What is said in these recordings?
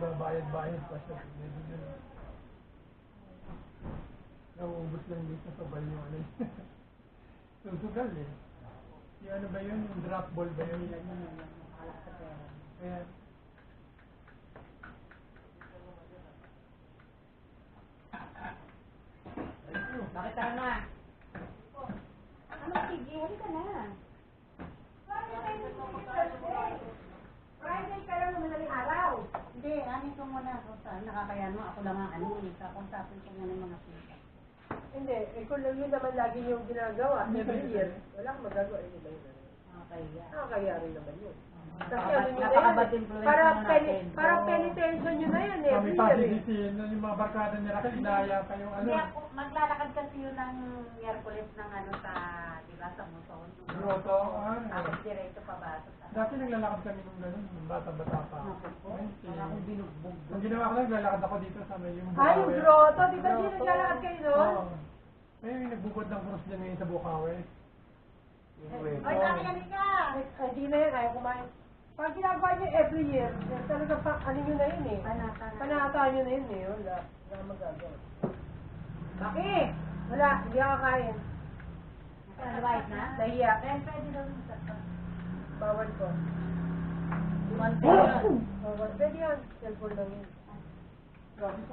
nagbabayad-bayad pa siya. Nauubos lang dito sa sabay yung ano. Susugal eh. Yung ano ba yun? Yung drop ball ba yun? Kaya... Bakit ka na? Ano, sige, halika na. Friday ka lang ng madaling araw. Hindi, anin ko muna kung saan nakakayan mo. Ako lang ang ano, kakausapin ko muna yung mga sita. Hindi, kung yun naman lagi yung ginagawa, every year, wala kang magagawa, yun ba yun? Nakakaya rin naman yun. Kasi ano nyo na yan, parang penitensyon nyo na yan, every Kami year. pasisihin nun yung mga barkada nila kasi inaya pa yung ano. Hindi, maglalakad kasi yun ng Miyerkules ng ano sa, di ba, sa Muson. Grotto, Tapos diretso pabasa sa... Dati naglalakad kami nung gano'n, nung bata-bata pa. Wala akong binugbog. Ang ginawa ko lang, naglalakad ako dito sa may yung Ah, yung grotto, di ba di naglalakad kayo doon? Oo. May nagbukod ng cross dyan ngayon sa Bukawi. Ay, nakakayanin ka! Hindi na yan, ayaw kumain. Pag ginagawa nyo every year, talaga pa, ano nyo na yun eh. Panata nyo na yun eh, wala. Wala magagawa. Bakit? Wala, hindi ako kain. Nalawait na? Nahiya. Pwede daw yung sa... Bawal ko. Monte yun. Bawal. Pwede yan, cellphone lang yun.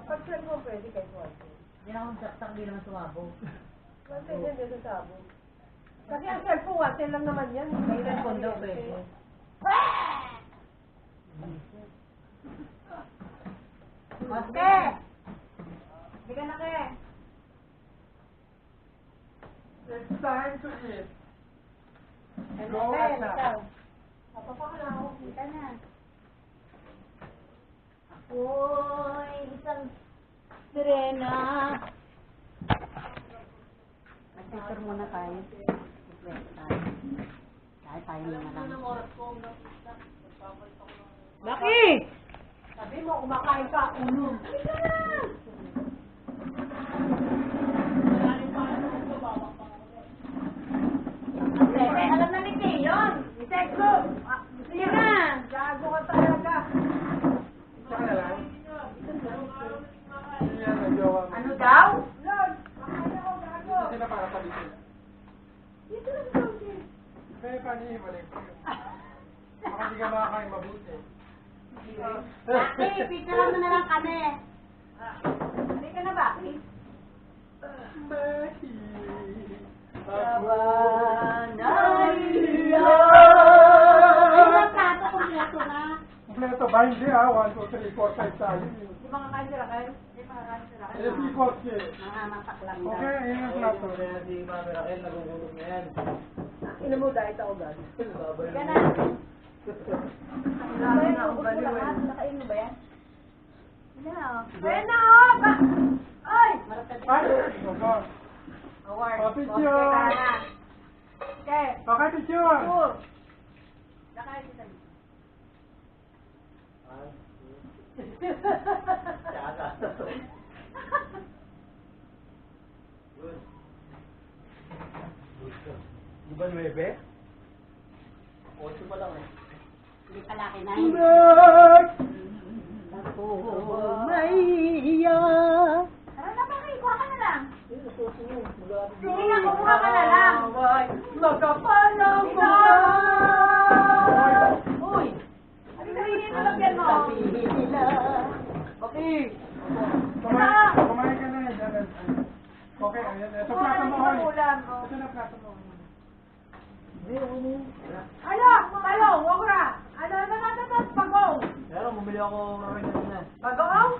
Pag cellphone pwede kahit wala. Hindi na akong saksak, hindi naman sumabo. Pwede yan, dito sa abo. Kasi ang cellphone, water lang naman yan. May cellphone daw pwede. Oske! Hindi ka na ke. It's time to eat. Go at ikaw. Papapakala ako, kita na. Ako'y isang sirena. Mag-picture muna tayo. Mag-picture tayo. Dahil tayo muna lang. Bakit? Sabi mo, kumakain ka, ulo. Halika na! Bebe, alam na ni Kay yun. Iteklo! Sige na! Gago ka talaga. Saka na lang. Yan, nagjowa mo. Ano daw? Lord, makain ako, gago. Hindi na para sa bitin. Dito lang sa akin. Kaya paano yung balik ko yun? Baka hindi ka makakain mabuti. Baki, picture mo na lang kami. Hindi ka na Baki? Mahi. Kabanaya. Ay, ang plato kompleto na. Kompleto ba? Hindi 1, 2, 3, 4, 5 tayo. Di ba kakain sila kayo? Hindi pa kakain sila. Eh, sikot siya. Mga masak lang daw. Okay, yun ang plato. Si Mami Raquel, nagugulog na yan. Ina mo, dahil ako gago. Hindi ka na. Wala na akong baliw eh. Nakain mo ba yan? Hindi na. Kaya na, oh! Ay! Ay! Opo. Award. Oh, picture! Okay. Okay, picture! Nakain kita. Iba 9? 8 pa lang eh. Hindi pa laki na Ako, Maya. Tara na, Baki. Kuha ka na lang. Sige na, kumuha ka na lang. nagkapalang Dito. Uy. Ano sabihin mo lang yan mo? Okay. Kumain ka na. Okay, ayan. Ito plato mo, hoy. Ito na plato mo. Ano? Talong, okra. Ano? Pagong. Pero bumili ako Raquel na. Pagong?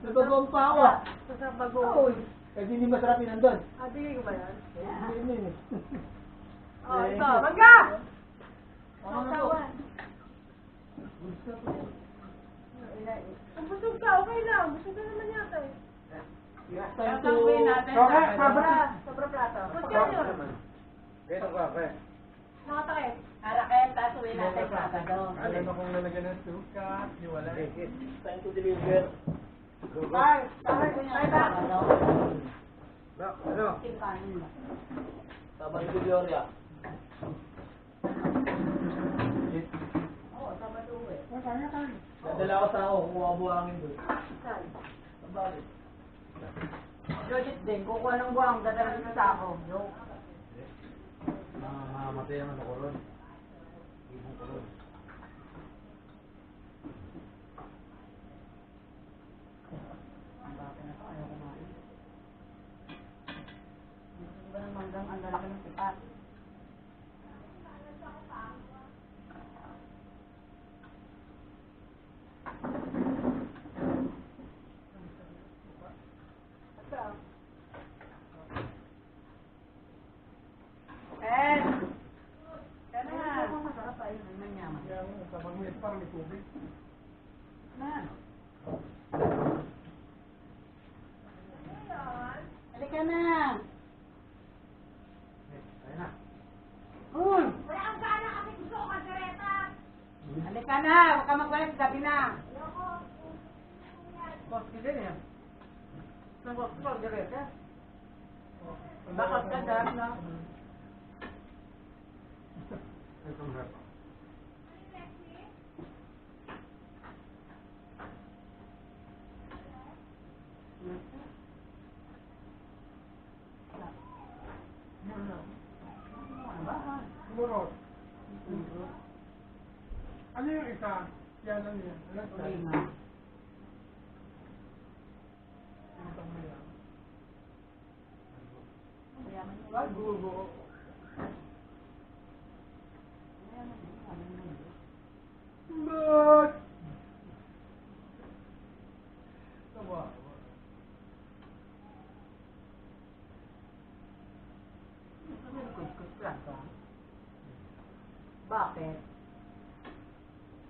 Nagpagawang pa ako. Sa pagong. Kasi hindi masarap yun nandun. Bigay ko ba yan? Hindi yun eh. Oh, ito. Mangga! Sausawan. Kung busog ka, okay lang. Busog ka naman yata eh. Time to... Okay, Sobra plato. Gusto Okay. yun. Ganito ko ako eh. Nakatakit. Harakin, tapos uwi natin sa Sabado. Alam mo kung lalagyan ng suka, hiwala. Time to deliver. Go, go. Bye. Bye, Sabado. Ano? Kanin ba? Tama yung Gloria. Oo, Sabado eh. kaya ka. Dadala ko sa ako, kuha buhangin doon. Saan? Sa balik. Judith din, kukuha ng buwang, dadala sa sako. Mamatay naman ako ron. Ibong ko ron. Ang baka na to, ayaw kumain. Hindi ba ng manggang ang lalaki ng sipat? Saan? Eh! Kaya na! Masarap tayo ng manyaman. Kaya mo, sa bangit parang may tubig. Na! Halika na! Ayun na. Uy! Wala kang gana kasi gusto ko kaldereta. Halika na! Huwag ka magwalis, gabi na! Koski din yan. Saan koski ko, direte? Bakit ka dami na? Ito ang harap. Murot. Ano yung isa? Yan lang yan. Ano ito? Lima. Ang mayan. Mayaman yun. Ay, gugo. Mayaman yun. Mayaman yun. But! Tawa. Kuskus lang ka. Bakit?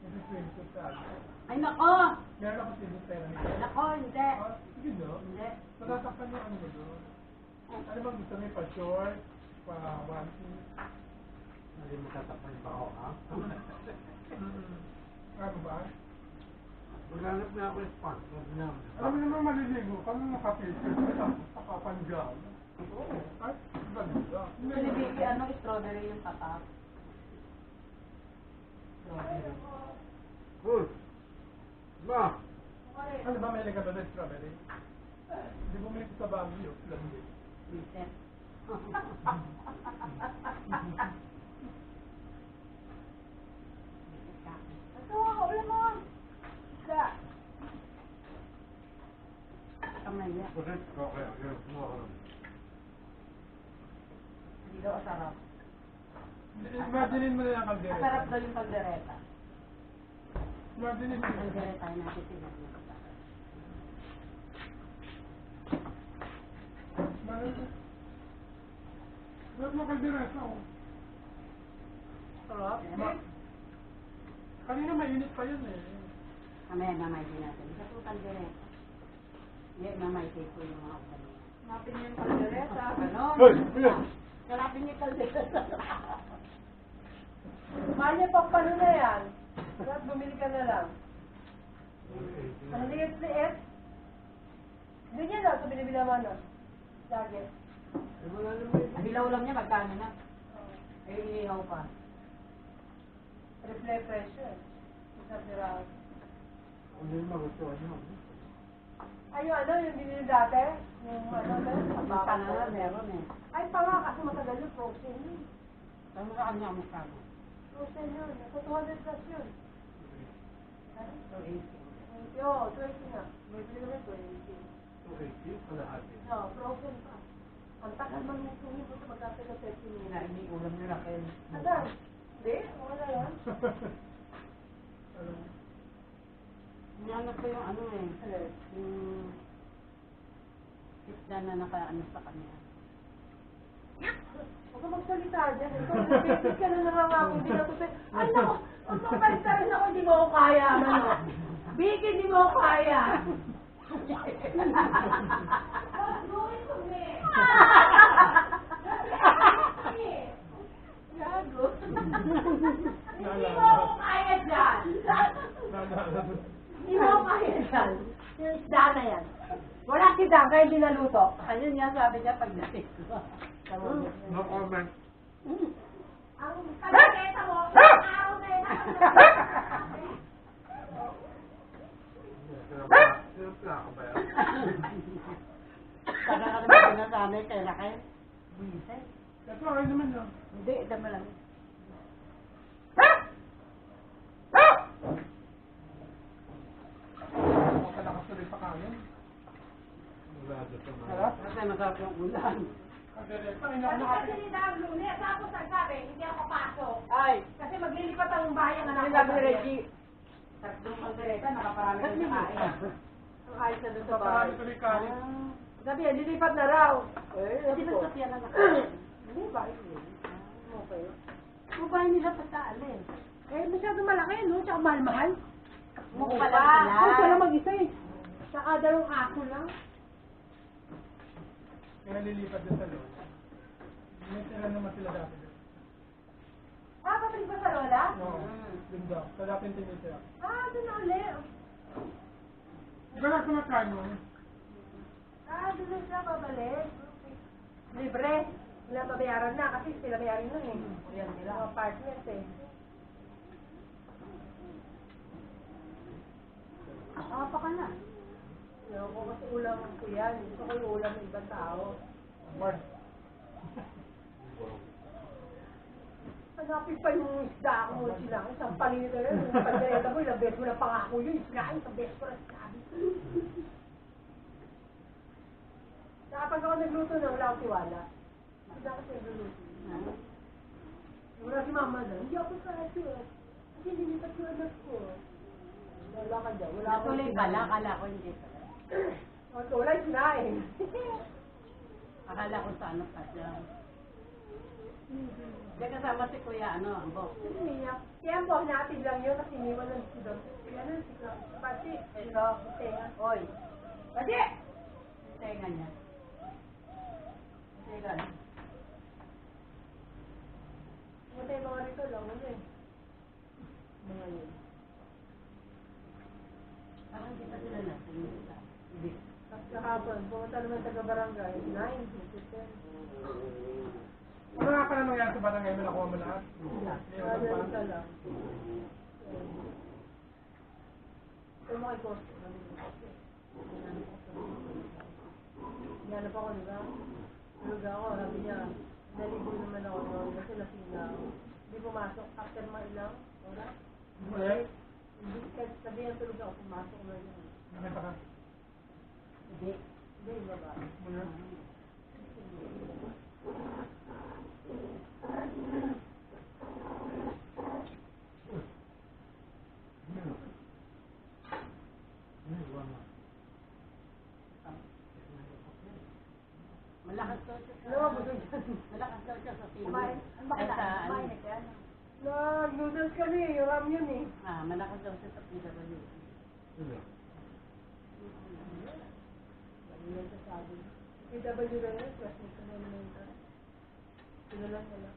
Ito swim sa agad. Ay nako! Meron ako sinutera nito. Nako, hindi. Ah, sige no? Hindi. Matatakpan yung ano mo doon. Ano bang gusto mo? Pa-short? Pa-one-piece? Hindi mo tatakpan pa ako, ha? Ano ba? Maghanap na ako ng sponsor na. Alam mo naman maliligo ka nung naka-filter ka tapos nakapanjam. Ay, ganda. Pinibili, ano, strawberry yung tatak. Strawberry. Cool! Ba? Ano ba may lagay ba ng strawberry? Hindi bumili ko sa Baguio. Landi. Vincent. Ito, ulam mo. Isda. Kamaya. Bakit? Okay, okay. Kumuha ko lang. Hindi daw asarap. Imagine mo na yung kaldereta. Asarap daw yung kaldereta. Imagine mo. Kaldereta yung natin sinabi. Ba't mo kaldereta oh? Sarap. Kanina mainit pa yun eh. Kamaya mamay din natin. Isa po kaldereta. Hindi, mamay din po yung mga upan niya. Hanapin niyo yung kaldereta. Ganon. Hoy! Ayan! Hanapin niyo yung kaldereta. Mahal niya pang pano na yan. Dapat bumili ka na lang. Ang liit-liit. Hindi niya na ito binibili naman na. Lagi. Eh, wala naman yun. Ang hilaw lang niya, magkano na? Eh, inihaw pa. Triple presyo eh. Isang piraso. Hindi mo magustuhan yun. Ay, yung ano, yung binili dati? Yung ano ba? Yung panana, meron eh. Ay, pa nga kasi matagal yung frozen yun. Saan mo ka kanya ang magkano? Frozen yun. Nasa 200 plus yun. So, 80. Oo, 20 nga. May bili naman 20. 280? Kalahati. No, frozen pa. Ang tagal man yung tungin mo sa magkakita sa 30 minutes. Kinain ni ulam nila kayo. Adan? Hindi? Wala yan. Nihanap ko yung ano eh. Ano? Yung isda na nakaano sa kanya. Huwag ka magsalita dyan. Ikaw, nag-basic ka na nangangako. Hindi na to say, ay naku, huwag kang kalita rin ako, hindi mo ako kaya. Ano? Big, hindi mo ako kaya. Gago. Hindi mo ako kaya dyan. Hindi mo ako kaya dyan. Yung isda na yan. Wala si Dan, kaya hindi naluto. Ayun niya, sabi niya pag natin ko. No comment. Ang kalita mo, araw na yan. yung plaka ba yan? Saka ka naman sinasanay kay Raquel. Buisay. Ito, ayun naman no. Hindi, dama lang. Makalakas tuloy pa kanin. Murado sa mga. Harap. Kasi masarap yung ulan. Kagdirekta, ina ko Kasi nakapit. kasi nila ang lunes, tapos nagsabi, hindi ako papasok. Ay! Kasi maglilipat ang bayan na Sinabi ni Reggie. Tatlong kaldereta, nakaparami ko sa kain. Ang ayos na doon sa bahay. Paparami tuloy kanin. Sabi yan, lilipat na raw. Hindi ba sa tiyan na nakain? Hindi, bakit yun? Okay. Mabay nila pataalis. Eh, masyado malaki, no? Tsaka mahal-mahal. Mukha lang sila. Kung sila mag-isa eh. Tsaka dalawang aso lang. Kaya nililipat din sa loob. May tira naman sila dati. Ah, pabalik ba sa Lola? Oo. Dun daw. Sa dating tinitira. Ah, doon na ulit. Iba na kumakain mo. Ah, doon na sila babalik. Libre. Sila babayaran na kasi sila bayarin nun eh. Yan nila. Mga apartment eh. Apa ka na? Ayaw ko kasi ulam ko yan. Gusto ko yung ulam ng ibang tao. Mark. Hanapin pa yung isda ako mo sila. Isang palito yun. Yung pandereta mo, ilang beses mo na pangako yun. Isda, isang beses ko na sabi. Saka pag ako nagluto na, wala akong tiwala. Hindi ako siya nagluluto. Wala si mama na, hindi ako sa atin. Kasi nilipat yung anak ko. Wala ka dyan. Wala akong Natuloy pala, akala ko hindi pala. Ang tulay sinain. Akala ko sa ano pa siya. Diyan kasama si Kuya, ano, ang bok. Umiyak. Kaya ang buwan natin lang yun kasi iniwan ng si Dom. Kaya nun, si Pati. Ito, tenga. Oy, Pati! yung tenga niya. Tenga. Matay mga rito lang, ano eh. Mga yun. Parang hindi pa sila na. Hindi. Tapos kahapon, pumunta naman taga-barangay. 9, 10. Ano nga pala nangyari sa barangay mo? Nakuha mo lahat? Ano yung isa lang. Ito mga ikosto. Yan pa ako, diba? Tulog ako, sabi niya, naligo naman ako noon kasi nasilaw. Hindi pumasok after mga ilang oras. Hindi. Hindi, kahit sabihin tulog ako, pumasok na yun. Nakita ka? Hindi. Hindi, yung babae. Muna. Malakas daw siya sa... Ano, busog yan. Malakas daw siya sa TV. Kumain. Ano ba Ay, sa ano. Kumain na kaya? Nag-noodles kami, yung ramyun eh. Malakas daw siya sa PWD. Yan sa sabi. PW na yun, classmate ko na naman yun. Sila lang wala.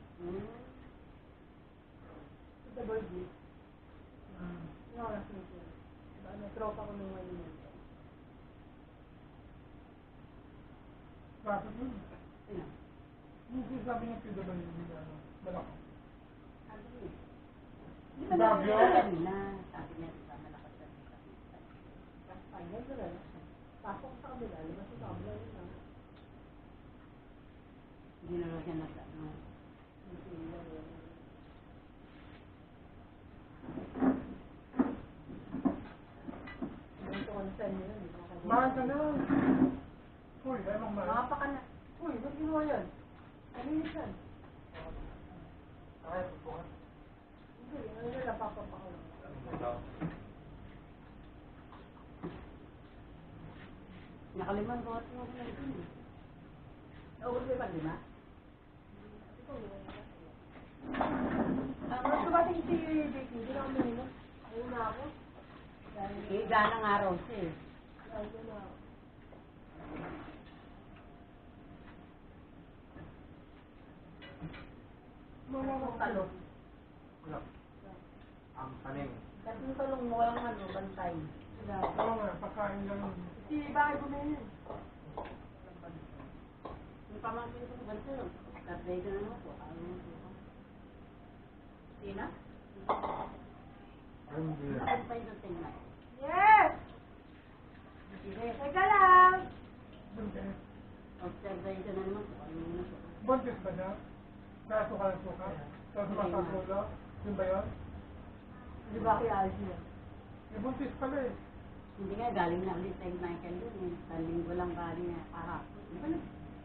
PWD. Yung classmate yun. Diba, tropa ko nung ngayon yun. Bakit yun? Sino? Hindi sabi niya PWD na ano. Malaki. Sabi niya. Di ba ba Bagyo? kanina? Sabi niya, di ba malakas daw siya sa PWD. Tapos panyan ko na lang. Pasok sa kabila, labas sa kabila yun lang. Hindi na raw siya nag-ano. Hindi lang yun. Ito concern nyo yun. Mahal ka na. Uy, ayaw mong mahal. Mapa ka na. Uy, ba't ginawa yan? Kalinis yan. Ay, bubukan. Hindi, ano nila papapakaw. Nakalimang buhat mo na yun. Naubos mo yung lima? Mas dumating si Vicky, hindi na ako minimum. Ayun na ako. Higa ng araw siya eh. Ayun na ako. Mga ng talong. Wala. Ang taning. Kasi yung talong mo walang ano, bantay. Oo nga, pagkain lang yun. Si bakit bumili yun? Yung pamangkin ko ng banto, birthday ko naman po. Ayaw mo po. Tina? Ang Saan pa yung tingnan? Yes! ka niya? Nasuka ng suka? Tapos sumasagulo? Yun ba yun? Di ba kaya ayos niya? Yung buntis pala eh. Hindi nga, galing na ulit kay Michael yun eh. Sa linggo lang galing na kahapon. Di ba na?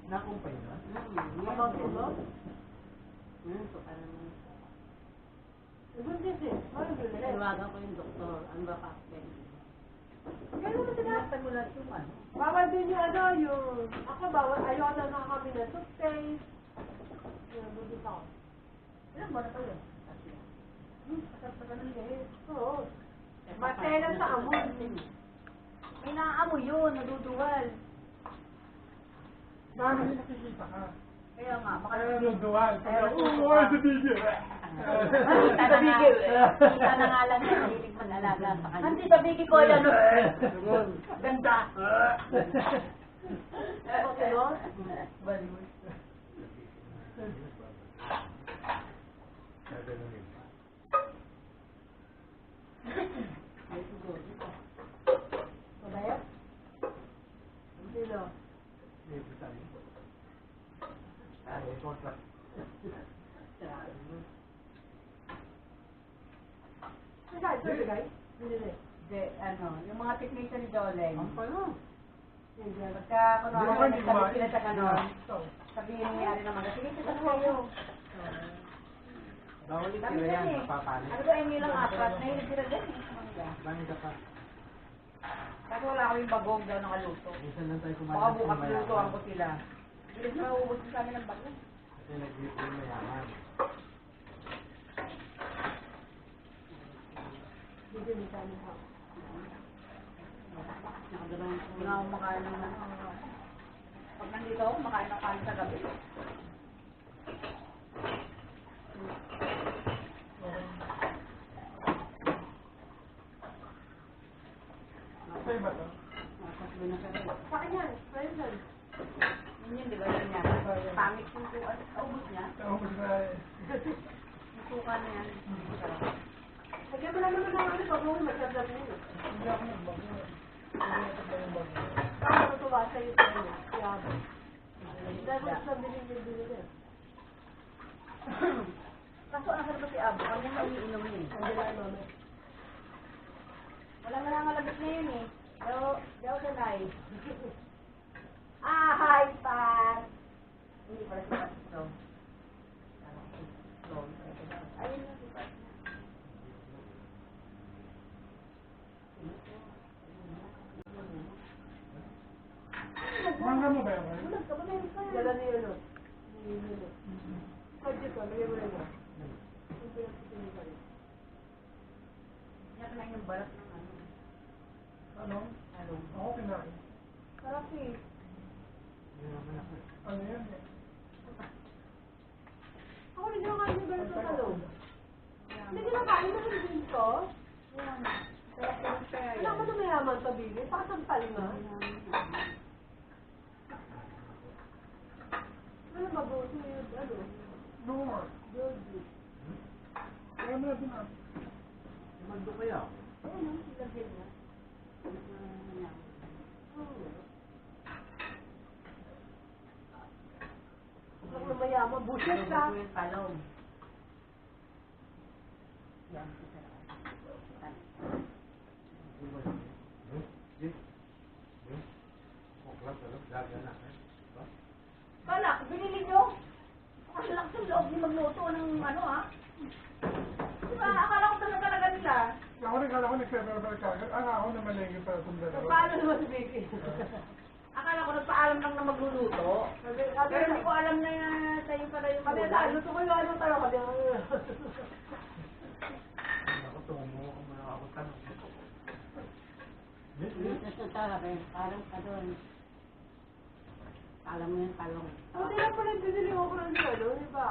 Nakumpay na? Kapatid mo? So parang Buntis eh. Ano yun? tinawagan ko yung doktor. Ano ba kakapin? Kaya naman sila. Tagulat yung ano. Bawal din yung ano, yung... Ako bawal, ayaw na nga kami na toothpaste. Yung buntis ako. Ilang buwan na kayo? Kasap ka ng liit. Oo. Matelan sa amoy. May naaamoy yun, naduduwal. Paano hindi nakikita ka? Kaya nga, baka Kaya naduduwal. Kaya Oo, sa bigil. kita na nga, kita na nga lang yan, mahilig mag-alaga sa kanya. Hindi sa bigi ko yan. Ganda. Ako sino? Baliw. Gaganunin. Ay, siguro. Mabayat? Sino? May vitamin. Ay, contract. Saan? Saan guys? Hindi. De, ano, yung mga technician ni Jolene. Ang pala. Pagka, kunwari, Hindi naman, di nagsabi kumain. sila sa kanon, Ito. sabihin ni Ari naman, sige, kita kayo. Bawal Dami itira yan yan, eh. mapapalit. Ano ba, Emil lang apat, nahilig sila dyan eh. Mangga. Bangin ka pa. Kasi wala kaming bagong daw nakaluto. Minsan lang tayo kumain. Baka ng bukas mayaman. lutuan ko sila. Bilis na uubos sa amin ng bagong. Kasi nag-grip yung mayaman. Hindi mo kami ako. Nakagalang, hindi nga ako makain ng ano. Pag nandito ako, makain ng kanin sa gabi. Sa'yo ba ito? Nakasabay na siya rin. Sa akin yan. Sa'yo yan. Yun yun, di ba yun yan? Pangit yung tukan. Ubus niya. Ako mo na eh. Yung tukan niya yan. Hindi ko sarap. Lagyan mo lang naman ng ano, pag mo masarap yun. Hindi ako nagbago. Hindi ako nagbago. Ako natuwa sa'yo sa'yo. Kaya ako. Dahil sa binili. Kaso ang sarap si Abo, kanya na umiinom niya eh. Hindi lang naman. Wala nangangalabit na yun eh. Daw sanay. Hi, Pat! Hindi pala si Pat ito. Ayun na si Pat. Mangga mo ba yan? Ulag ka ba meron ka? Dala niyo yun. Pwede ko, lagyan mo lang yan. Kaya kinain yung balat ng ano. Ano? Ano? Ako kinain. Sarap eh. Hindi naman ako. Ano yan eh? Ako rin yung kain yung ganito sa loob. Hindi kinakain mo rin din to. Sarap yung kaya Wala yan. ko na mayaman sa bili. Pakasampal na. Ano mabuti yun? Ano? No. Good. Kaya mo na din ah. Mando kaya? Ayun, ilagyan niya. Huwag na mayaman. Buset ka. Ano yung talong? Yan, isa. Di ba? Di? Di? Oklat, alam, gagana. Ba? Balak, binili nyo. Ang lakas ng loob niyo magluto ng ano ah. Diba, akala ko talaga nila. Ako nagkala ko nagpapalabal ka. Ako na malengke para sa dalawa. Paano naman si Vicky? Akala ko nagpaalam lang na magluluto. Pero hindi ko alam na tayo pala yung Kami ulam. na, luto ko yung ano tayo. Kami Ako, tumungo ko muna ako tanong. Parang ka doon. Alam mo yung talong. Hindi na pala binili ko ko ng ano, di ba?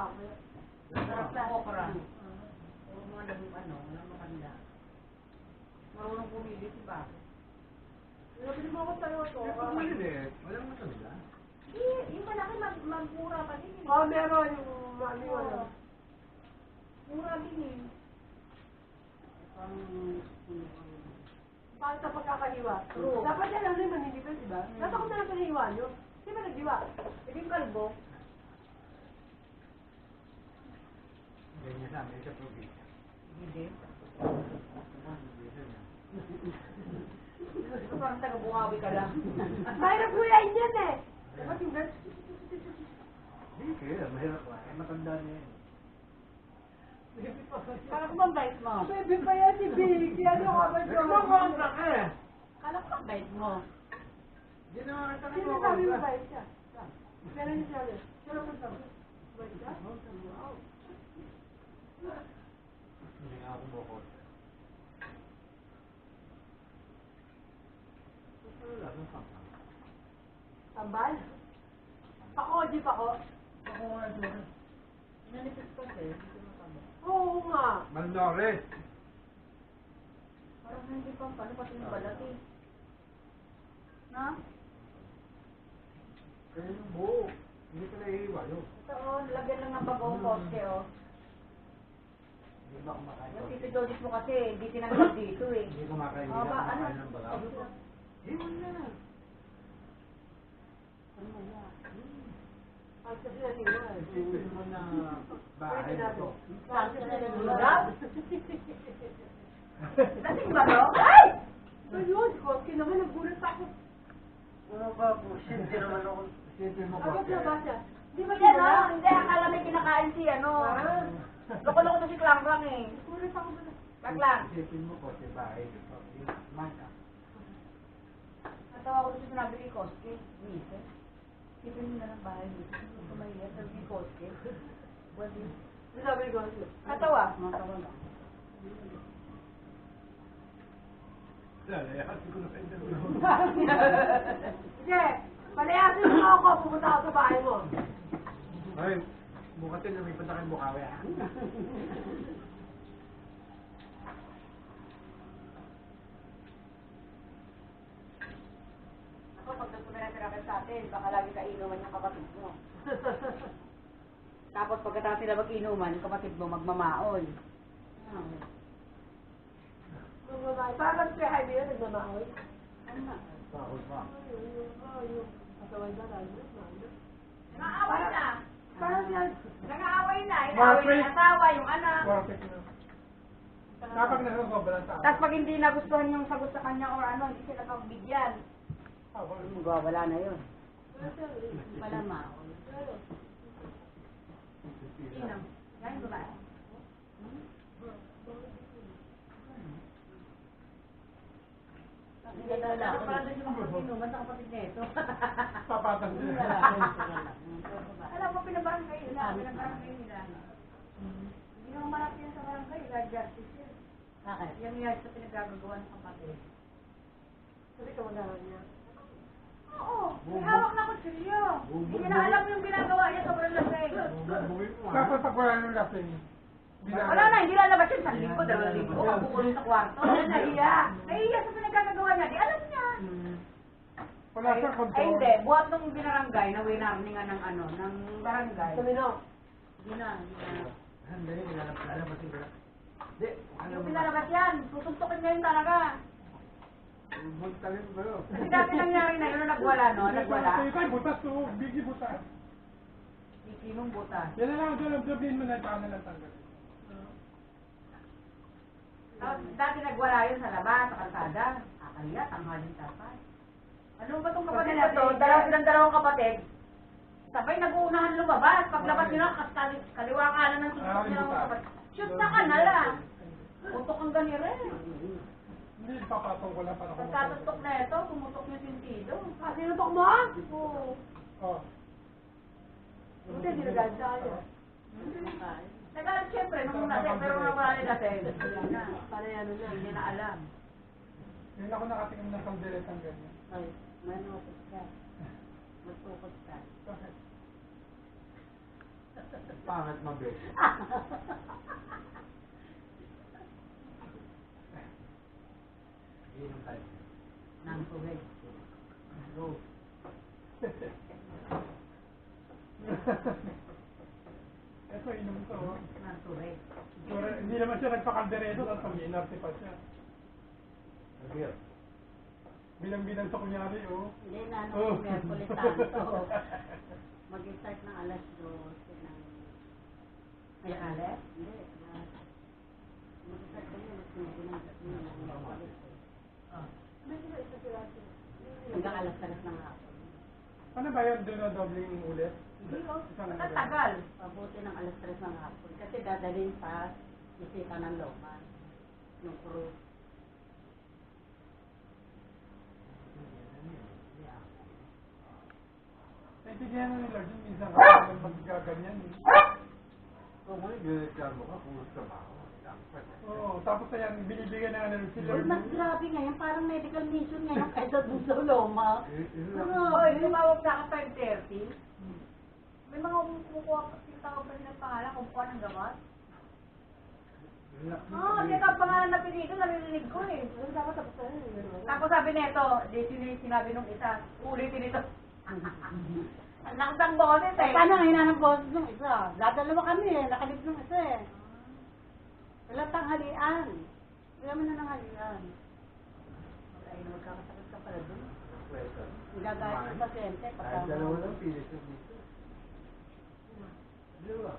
Sarap na okra. Huwag mo alam ano, walang makanda. Marunong pumili si Paco. Nabili mo ako tayo to. Pag maliliit, walang matanda. Yung malaki magmura pa din. Oh, meron yung ano yung ano. Mura din eh. Pang... Paano sa pagkakahiwa? True. Dapat yan lang rin maninipid, di ba? Dapat kung na lang panahiwa nyo. Di ba nagdiwa? Hindi yung kalbo. Ganyan sa Amerika probinsya. Hindi. Diesel na. Ito parang taga-Bukawi ka lang. Mahirap kuyain yan eh. Dapat yung girls. Hindi kaya, mahirap pa. Eh, matanda na yan. Kala ko bang bait mo? Baby pa yan si Vicky. Ano ka ba dyan? Nagmamonta ka eh. Kala ko bang bait mo? Hindi naman kita Sino sabi mo ba siya? Kailan niya sabi? Sino ka sabi? Bait ka? Wow. Hindi nga ako bukod. Wala, ano ka? Tambal? Pako, di pako? Ako nga, Jonas. Inanipis ko siya. Hindi ko matama. Oo nga. Malnores. Parang hindi pa paano pati yung balat eh. Na? Kaya yung buo. Hindi ka naiiwalo. Ito oh, nilagyan lang ng bagong poste oh. Hindi ba kumakain? Yung Tito Jodis mo kasi, hindi tinanggap dito eh. Hindi kumakain. Oh, Hindi ba, ka ano? kumakain ng balaw. Iwan na. Ano yan? Ang kasi naniwan. Isipin mo na bahay mo to. Sabi na nilulab? Lasing ba to? Ay! Ayun, Koski naman, nagulat ako. Ano ba po? Hindi naman ako. Isipin mo Agad na ba siya? Hindi ba yan oh? Hindi, akala may kinakain si ano. Ah. Loko-loko to si Klang-Klang eh. Nagulat ako ba? Klang-Klang. Isipin mo ko si bahay dito. Yung mata. Natawa ko doon sa sinabi ni Koske. Mises. Isipin mo na ng bahay dito. Kung kumahiya, sabi ni Koske. Bali. Ano sabi ni Koski? Natawa. Natawa lang. Lalayasin ko na kayo. Sige, palayasin mo ako, pupunta ako sa bahay mo. Ay, bukatin lumipat na kayo Bukawi ha. Ako, pag nagpumiratira ka sa atin, baka lagi ka inuman yung kapatid mo. Tapos pagkatapos sila mag-inuman, yung kapatid mo magmamaol. Nagmamahay. Parang si Jaime yun, nagmamahay. Ano na? Bakol pa. Yung kasaway na lalo. Nang-aaway na. Parang yan. Nang-aaway na. Inaaway na yung asawa, yung anak. Perfect na. Kapag nakasobra sa Tapos pag hindi nagustuhan yung sagot sa kanya or ano, hindi sila pagbigyan. Wala na yun. Wala maol. Sino? Yan ba ba? Parang doon yung mag-inuman sa kapatid na ito. Papatan sila. Alam mo, pinabarangay nila. Pinabarangay nila. Hindi naman marap yan sa barangay. Dahil justice yan. Bakit? Yung yard sa pinagagagawa ng kapatid. Sabi ka mag-aaral niya. Oo. May hawak na kutsilyo. Hindi niya na alam yung ginagawa niya sobrang lasing. Bubuhin mo ha. Kapag pag wala nang lasing. Wala na, hindi lalabas yun. 1,000, 2,000. Kapukulong sa kwarto. Nahiya. Nahiya sa pinagagagawa niya. Di alam niya. Wala siyang Ay control. hindi. Buhat nung binarangay na winarningan ng ano, ng barangay. Sumino. Hindi na. Hindi, lalabas yung Hindi, Yung pinalabas yan. Tutuntukin niya yun talaga. Buntalin ba yun? Kasi dati nangyari na yun nung nagwala, no? Nagwala. Tay, butas to. Biggie butas. Ikinong butas. Yan na lang, doon mo na paano lang tanggal. Tapos dati nagwala yun sa labas, sa kalsada. Akaliya, tanghalin tapos. Ano ba itong kapatid na to? Dalawang kapatid. Sabay nag-uunahan lumabas. Paglabas nila, kaliwa kanan ng tutok nila mga kapatid. Shoot na ka na lang. Utok ang ganire. Hindi, papatong ko lang para Pagkatutok na ito, pumutok yung sentido. Ah, sinutok mo? Oo. Oh. Buti, dinagaan sa kanya. Nagalit siyempre nung nasa, pero nung wala nila sa'yo. Para yan na. Hindi niya na alam. Ngayon ako nakatingin ng kalderetang ganyan. Ay, manukot ka. Magtukot ka. Bakit? Pangat mabit. Inom tayo. Nang tubig. Go. Ito, inom to. Oh. Nang tubig. Pero hindi naman siya nagpa-kaldereto, tapos pag-inarte pa siya. Agir. Bilang-bilang sa kunyari, oh. Hindi na, Oh. nung Merkulitan. So, mag-start ng alas 12 ng May alas? Hindi. Mag-start kayo. Hanggang alas 3 ng hapon. Ano ba yun? Doble ulit? Hindi ko. Isang ano ba? Matagal. Pabuti ng alas 3 ng hapon. Kasi dadalhin pa bisita ng loma. Yung cruise. Naintindihan na nila din, minsan ka naman magkaganyan eh. Kung mo nagreklamo ka, puro trabaho. Oo, tapos ayan, binibigyan na ano sila. Uy, mas grabe ngayon. Parang medical mission ngayon kaysa dun sa loma. Hoy, lumawag na ka 5:30. May mga kumukuha kasi tawag pa ng pangalan, kumukuha ng gamot. Hindi ka pangalan na pinito, narinig ko eh. Dapat tapos na yun. Tapos sabi nito, sinabi nung isa, ulitin ito. Ang lakas ng boses eh. Paano ang hina ng boses nung isa? Dadalawa kami eh, nakalip nung isa eh. Wala tanghalian. Wala mo na ng halian. Ay, magkakasakit ka pala dun. Gagayat ng pasyente. Kahit dalawa lang, pilit yung dito. Di ba?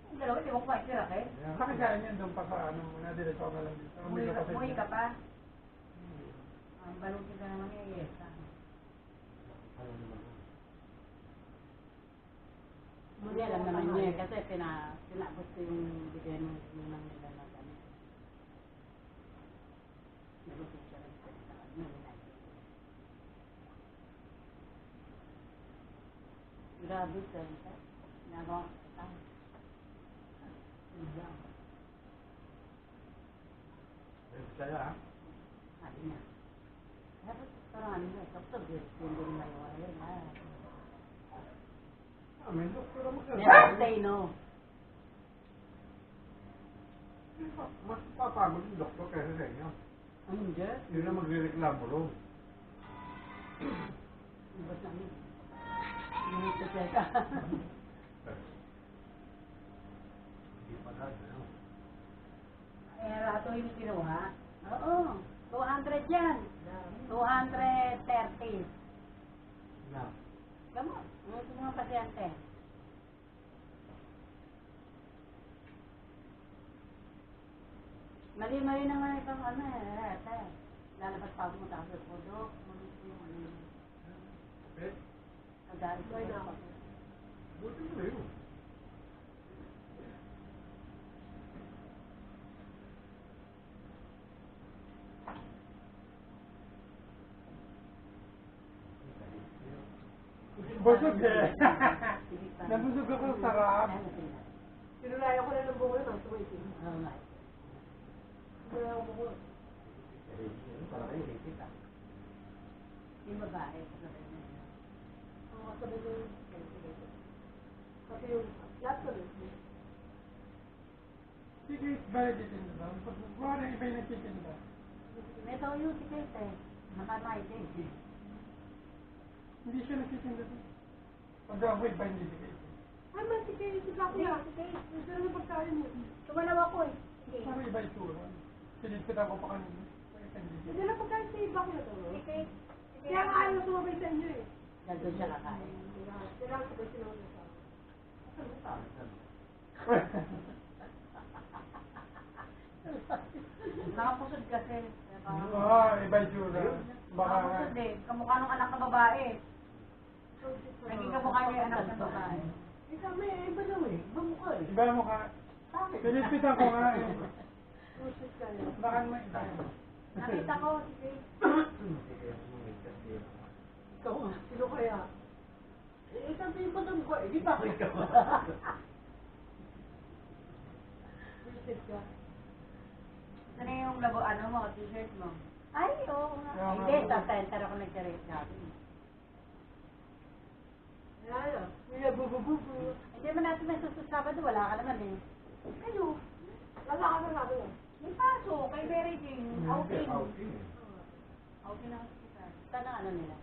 Yung dalawa, di mo kumain sila eh. Bakit kaya niyan doon pa sa ano, nadiretso ka lang dito. Umuwi ka pa. Ay, balutin ka naman eh, yes. Hindi alam naman niya kasi pinabot ko yung bigay ng nila na gano'n. Nalupit siya rin sa nila. Grabe siya. Nagawa ko sa iya. Kaya ha? Sabi niya. Dapat parang ano nga, doktor, hindi rin mayawa yun. May doktor mo ka. Never say no. Mas papagod yung doktor kaysa sa inyo. Hindi. Yun na magre-reklamo ron. Ibas namin. Hindi ito siya. Hindi pa na. Eh, rato yung kinuha? Oo. 200 yan. 230. Na. Gamot. Ito mga pasyente. Mali-mali naman itong ano eh. Ate. Lalabas pa ako mataas sa podok. Yung ano yun. Eh, Agad. buti mo yun. Busog eh. Nabusog ako, sarap. Sinulayan ko na ng bungo naman, tumitin. Sinulayan ko bungo. Para kayo, higit ah. Yung babae. Ang kasabi ko yun. Kasi yung lahat ko rin. Sige, balik titinda ba? Pagkukuha ng iba yung nagtitinda. May tao yung tiket eh. Nakamay din. Hindi siya nagtitinda doon. Pag-avoid ba hindi bigay? Ay, man, si Kay, si Black na. Si Kay, gusto na yung pagkain mo. Tumanaw ako eh. Sige. Parang iba itsura. Sinigpitan ko pa kanina. Kaya hindi Hindi na pagkain si Black na to. Si Kay. Kaya nga ayaw sumabay sa inyo eh. Nandun siya kakain. Kailangan sabay sinunod sa Nakapusod kasi. Iba itsura. Baka Nakapusod eh. Kamukha nung anak na babae. Naging kamukha niya yung anak na babae. Eh kami, iba daw eh. Iba mukha eh. iba mo ka. Sinigpitan ko nga eh. Pusis ka niya. Baka naman iba. Nakita ko si Kay. Ikaw nga. Sino kaya? Eh, sabi yung madam ko eh. Di ba ikaw? Pusis ka. Ano yung labo, ano mo, t-shirt mo? Ay, oo nga. Oo nga. Hindi, sa center ako nag-charate natin. Wala na. Hindi bubububu. Hindi man natin may Sabado, wala ka naman eh. Kayo. Wala ka na sabi mo. May paso, kay Berry Jing, outing. Outing. Outing na hospital. Sana ano nila?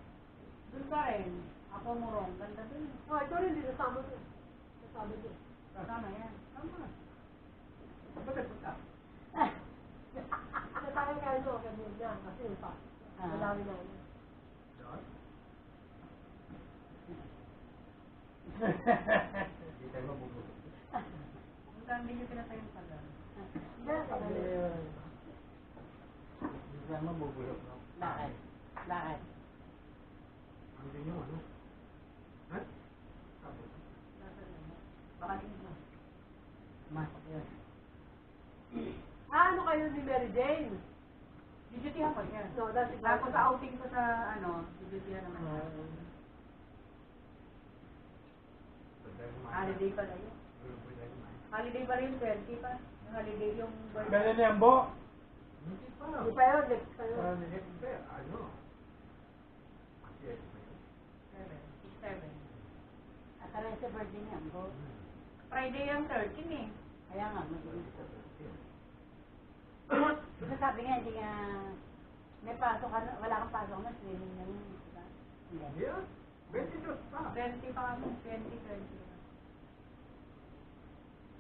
Doon pa rin. Ako murong, ganda dun. Oh, ito rin din. Nasama ko. Nasabi ko. Tama yan. Tama. Bakit ba ka? Sa tayo kaya ito, ganyan niya. Kasi yung pa. Madami na yun. Hindi tayo mabubulog. mabubulok, no? Bakit? Bakit? Hindi nyo, ano? Ha? Sabi. Baka din mo. Masok yun. Ano kayo ni Mary Jane? Didutihan ko niya. No, that's Tapos sa outing ko sa didutihan naman niya. Holiday pala yun. Holiday pa rin, 20 pa. Yung holiday yung birthday. Ganyan yan, Bo. Hindi pa. Hindi pa yun, next pa yun. Hindi, ano? Yes, may- 7. At taray sa birthday niya, bro. Friday yung 13 eh. Kaya nga, Diba sabi nga, hindi nga, may pasok ka na, wala kang pasok na, swimming na yun. Diba? Hindi. Hindi ah. 22 pa. 20 pa kami, 20.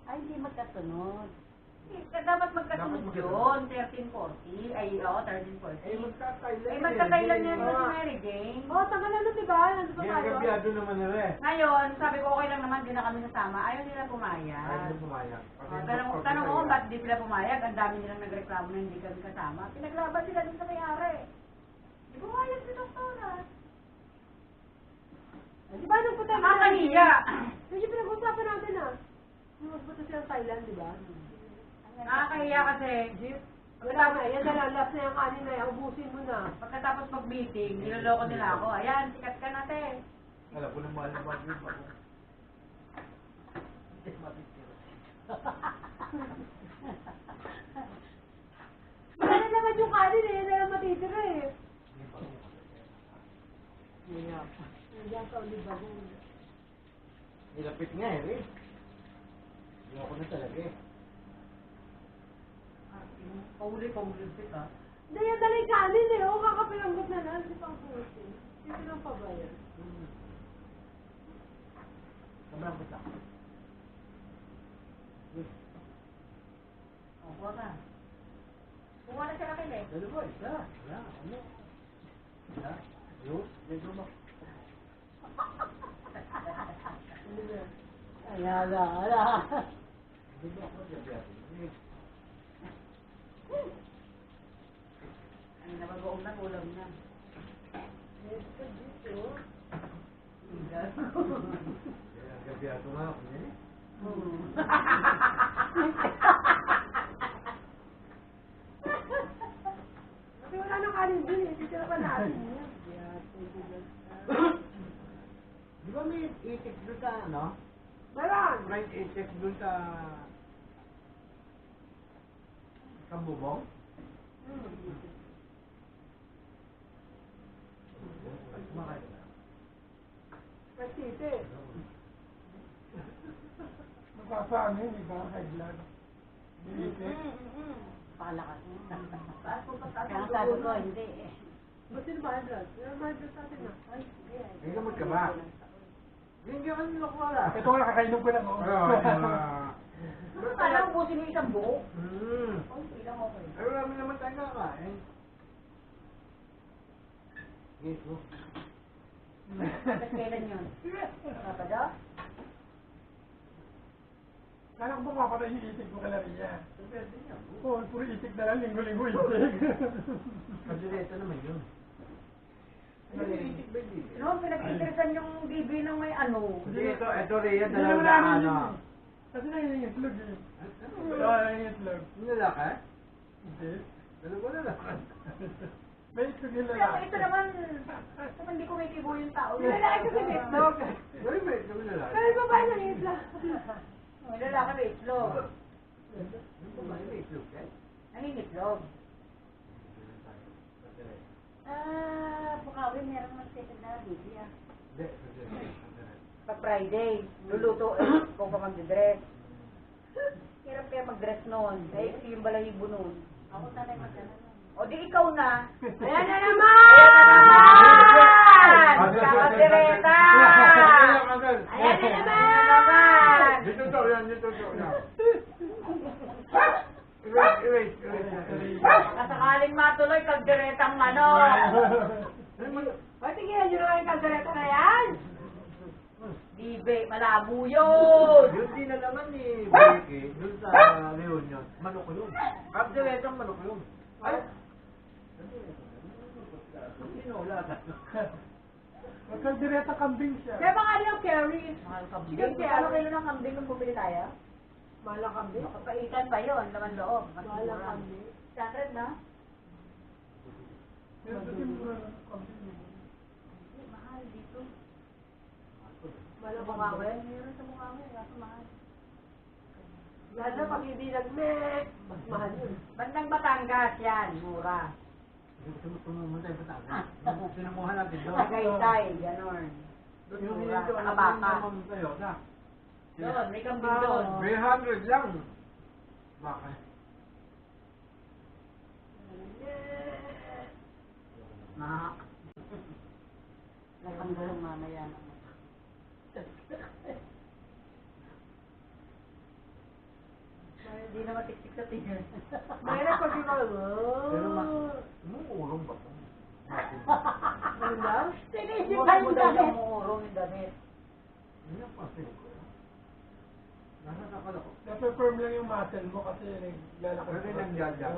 Ay, hindi magkasunod. Dapat magkasunod Dapat yun, 13-40. Ay, oo, 13-40. Eh, magkakailan. Ay, magkakailan yan sa si Mary Jane. Oh, tagal na nun, diba? Nandun pa May tayo. agabyado naman nila eh. Ngayon, sabi ko okay lang naman, di na kami nasama. Ayaw nila Ay, pumayag. hindi pumayag. Tanong ko, ba't di sila pumayag? Ang dami nilang nagreklamo na hindi kami kasama. Pinaglaban sila dun sa may-ari. Di pumayag si Doktora. Di ba nagpunta Nakakahiya. Yung pinag-usapan natin ah. Yung magpunta sila sa Thailand, di ba? Nakakahiya kasi. Jeep. Wala na, yan na lang, last na yung kanin na yan, ubusin mo na. Pagkatapos mag-meeting, niloloko nila ako. Ayan, sikat ka natin. Alam ko ng mahal na bagay pa ako. Wala na naman yung kanin eh, yan na lang matitira eh. Nandiyan sa Olivago. Nilapit nga eh, Riz. Hindi ako na talaga eh. Pauli ka. Hindi, yan dali kanin eh, o kakapilanggot na lang, si pang pusin. Dito lang pa ba yan? Sobrang kita. O, kuha ka. Kuha na siya na kayo eh. Dalawa, isa. Wala, ano? Wala. Yus, medyo mo. Ay, ala. Hindi mo ako gabi. Ay, nabagoong na, kulang na. Yes, ka dito. Gabi ako nga ako niya eh. Kasi wala na kanin dun eh, dito na pa natin yan. Di ba may itik doon sa ano? Meron! May itik doon sa Kambubong? Kumakain na. Kasite. Magkasaan yun, iba ang high blood. Bilitik. Pakalakas mo. Kaya sabi ko, hindi eh. Ba't sino ba blood? Yung mahal blood sa atin na. Ay, hindi. May gamot ka ba? Hindi ka man nila kumala. Ito nga, kakainom ko lang. Kala ko ubusin yung isang buo. Hmm. Ilang okay. Ay, wala mo naman tayo nakakain. Yes, no? Tapos kailan yun? Sabado? Kala ko ba mapatay yung itik mo kala Ria? Pwede niya. Oo, puro itik na lang, linggo-linggo itik. Kadileta naman yun. Ano yung itik ba hindi? No, pinag-interesan yung DB ng may ano. Hindi, ito Rhea, Hindi naman dalawa namin na yun ano. eh. Kasi nangingitlog eh. Ano Oo, ba? nangingitlog. Nila ka? Hindi. Dalawa na lang. May itlog yung Pero lalaki. ito naman, kung hindi ko may tibo yung tao. Yung lalaki kasi may itlog. Wala may ito na lang. Pero yung babae na itlog. Yung lalaki may itlog. Yung babae may itlog eh. Nangingitlog. Bukawi, meron mag-second na DB ah. Hindi, kadileta. Pag Friday, luluto kung pa mag-dress. Hirap kaya mag-dress noon. Dahil yung balahibo noon. Ako sanay mag-dress noon. O di ikaw na. Ayan na naman! Kakadireta! Ayan na naman! Dito to, yan, dito to. Erase. Kasakaling matuloy, kagdiretang ano. O, tingnan nyo naman yung kaldereta na yan. Bibe, malabo yun. Yun din na naman ni Becky, dun sa reunion. Manok yun. Abdiretang manok yun. Ay! tinola. Magkaldireta kambing siya. Kaya mga ano yung carries? Mahal ka. Chicken Kilo carries. kilo ng kambing nung bumili tayo? Mahal ang kambing. Kapaitan pa yun, laman loob. Mas Mahal ang mura. kambing. 100 na? Pero sa timura ng kambing. Hindi, mahal dito. Mahal ang Mukha ko kambing. yan. Meron sa mukha mo, kaso mahal. Lalo na pag hindi nag-mek, mas mahal yun. Bandang Batangas yan, mura. Tumumunta yung Batangas. Sinamuhan natin doon. Tagaytay, gano'n. Yung Mura, hinito, sa ano baka. yung sa'yo, na? Doon, may kambing doon. 300 lang. Baka. Mahak. Natanggalong mamaya naman. Hindi na matiksik sa tingin. Mahirap pag yung mga, Pero umuulong ba ito? ano lang? Sinisip ka yung damit. Umuurong yung damit. Hindi ang pasin ko. Nasa nakala ko. Nape-firm lang yung muscle mo kasi naglalakad. Pero nagjagjag.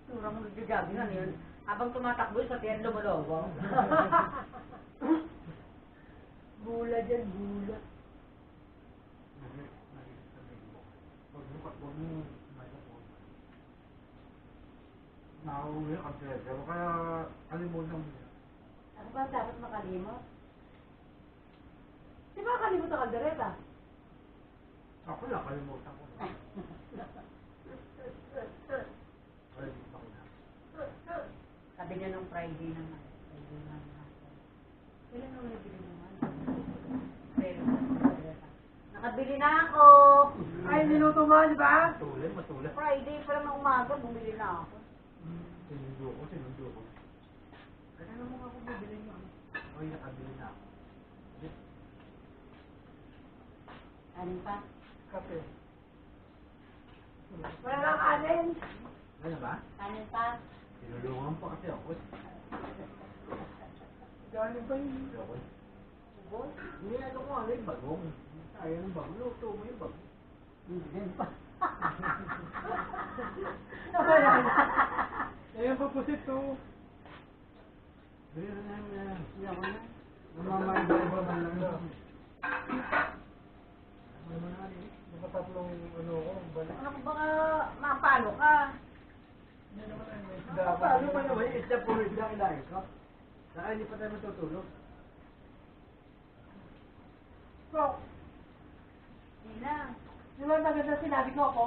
Tura mo nagjajabi na yun. Habang tumatakbo sa tiyan lumolobo. Bula dyan, bula. Huwag mo nakauwi ang trete. Kaya kalimutan mo yan. Ano ba dapat makalimot? Di ba kalimutan ka direta? Ako lang kalimutan ko. Kalimutan ko na. Sabi niya nung Friday naman. Friday naman. Kailan nung nabili naman? Pero, nakabili na ako! Ay, niluto mo, di ba? Matulad. Friday pa lang ng umaga, bumili na ako. Sinundo ko. Kaya naman ako bibili niyo. Okay, nakabili na ako. Ano pa? Kape. Wala nang kanin. Ano ba? Kanin pa? Tinulungan pa kasi ako. Galing pa yun. Ako. Hindi ano ko ano yung bagong. Kaya ng bagong. Luto mo yung bagong. Hindi pa. Ayan pa pusit to. Hindi ako na. Namamaligay ba lang lang. Nakatatlong ano ko, balik. Ano kung baka mapalo ka? Hindi naman ay may Paano pa naman yung isda puro isda kilain ko? Saka hindi pa tayo matutulog. So, Hindi na. di ba maganda sinabi ko ako?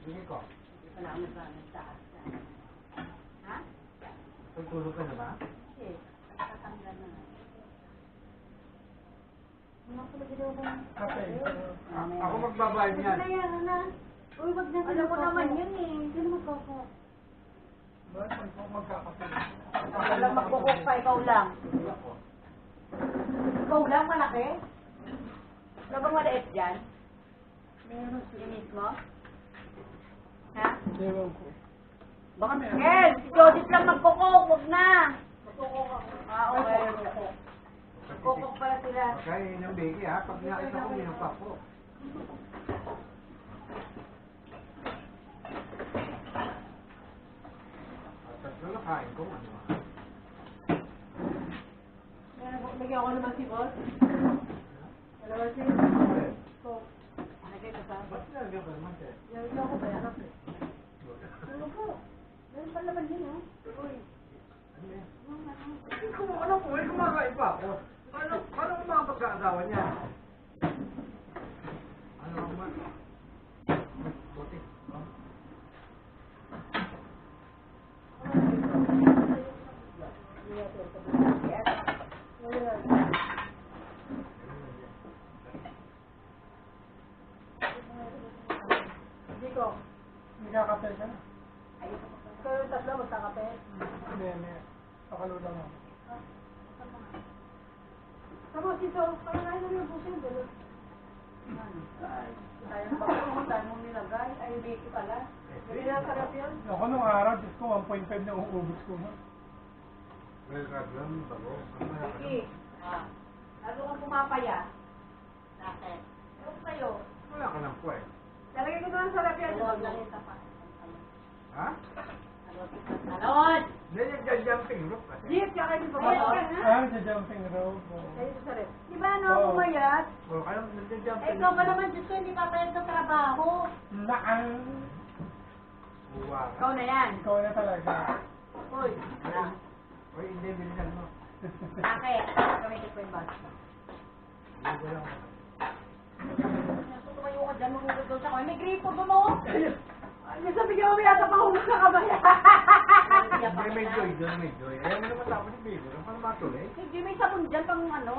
Hindi ko. Salamat sa amin sa taas. Ha? Tutulog ka na ba? Hindi. Tatanggal na. Ano ko na ginawa ba? kape. Ako magbabayad niyan. Ano na? Uy, wag na. Alam mo naman yun eh. Hindi naman koko. Bakit magkakape? Ako lang magkukok pa, ikaw lang. Hindi ako. Ikaw lang, malaki? Wala bang maliit dyan? Meron Yung mismo? Ha? Ewan ko. Baka meron. Ken, si Joseph lang magkukok, wag na. Magkukok ako. Ah, okay. Magkukok pala sila. Okay, yun yung bigi ha. Pag nakita ko, minang pa po. Tatlo na kain ko, ano ha? Lagyan ko naman si boss. Alam si So, Lagay ko sa... Ba't nalagyan ka naman, sir? lagyan ko ba yan? Ano po? Meron pa laman yun, oh. Uy, Ano yan? Hindi ko, ano ko, eh, kumakain pa ako. Paano ko mga pagkakasawa niya? Ano ako ba? Buti. Oh. hindi ko. Nagkakape ka na? Kayo yung tatlo magkakape. Hindi, may pakalula mo. Tama, Tito. Parang ayaw na yung busin. Gano'n. Tayo pa ko, tayo mong nilagay. Ay, dito pala. Hindi na sarap yan. Ako nung araw, Diyos ko, 1.5 na uubos ko mo. Well, kaglam, bago. Sige. Ah. Lalo kang pumapaya. Bakit? Ewan kayo. Wala ka ng puwet. Lalagay ko na ang sarap yan. Huwag lang yung tapat. Ha? Talon! nagja-jumping rope. Jeep, kaya kayo pa Mayat ka na. Sa jumping rope. Kayo sa rin. Di ba ano ako mayat? O, anong Eh, nagja-jumping ikaw pa naman, Diyos ko, hindi papayag sa trabaho. Naan. Wow. Ikaw na yan. Ikaw na talaga. Hoy. Oy, hindi, bilisan mo. Bakit? Gamitin ko yung bus. Hindi ko lang. Tumayo ka dyan, mahulog daw siya. Ay, may gripo doon, oh. Ay, sabi niya, may yata mahulog sa kamay. Hindi, may joy doon, may joy. Ayaw mo naman tapos yung baby. Paano matuloy? Hindi, may sabon dyan pang ano.